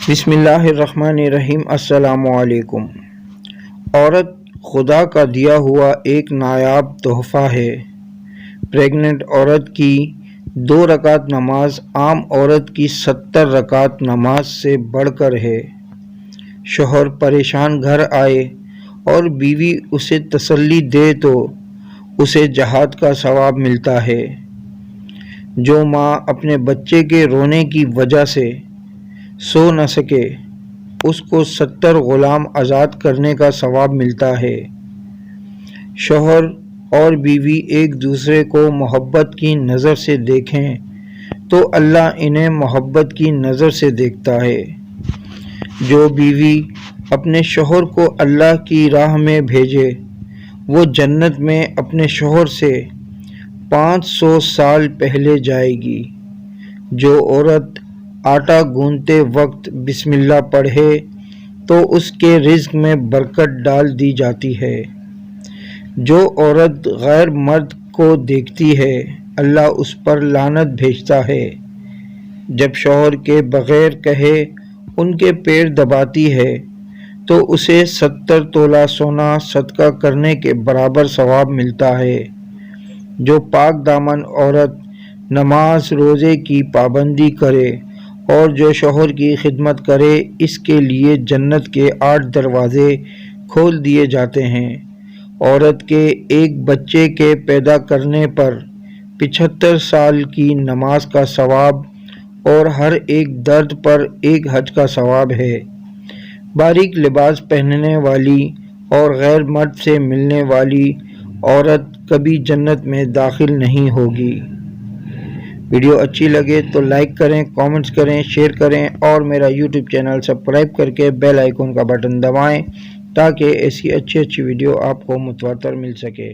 بسم اللہ الرحمن الرحیم۔ السلام علیکم۔ عورت خدا کا دیا ہوا ایک نایاب تحفہ ہے۔ پریگننٹ عورت کی 2 رکعت نماز عام عورت کی 70 رکعت نماز سے بڑھ کر ہے۔ شوہر پریشان گھر آئے اور بیوی اسے تسلی دے تو اسے جہاد کا ثواب ملتا ہے۔ جو ماں اپنے بچے کے رونے کی وجہ سے سو نہ سکے اس کو 70 غلام آزاد کرنے کا ثواب ملتا ہے۔ شوہر اور بیوی ایک دوسرے کو محبت کی نظر سے دیکھیں تو اللہ انہیں محبت کی نظر سے دیکھتا ہے۔ جو بیوی اپنے شوہر کو اللہ کی راہ میں بھیجے وہ جنت میں اپنے شوہر سے 500 سال پہلے جائے گی۔ جو عورت آٹا گوندتے وقت بسم اللہ پڑھے تو اس کے رزق میں برکت ڈال دی جاتی ہے۔ جو عورت غیر مرد کو دیکھتی ہے اللہ اس پر لعنت بھیجتا ہے۔ جب شوہر کے بغیر کہے ان کے پیر دباتی ہے تو اسے 70 تولہ سونا صدقہ کرنے کے برابر ثواب ملتا ہے۔ جو پاک دامن عورت نماز روزے کی پابندی کرے اور جو شوہر کی خدمت کرے اس کے لیے جنت کے 8 دروازے کھول دیے جاتے ہیں۔ عورت کے ایک بچے کے پیدا کرنے پر 75 سال کی نماز کا ثواب اور ہر ایک درد پر ایک حج کا ثواب ہے۔ باریک لباس پہننے والی اور غیر مرد سے ملنے والی عورت کبھی جنت میں داخل نہیں ہوگی۔ ویڈیو اچھی لگے تو لائک کریں، کامنٹس کریں، شیئر کریں اور میرا یوٹیوب چینل سبسکرائب کر کے بیل آئیکن کا بٹن دبائیں تاکہ ایسی اچھی ویڈیو آپ کو متواتر مل سکے۔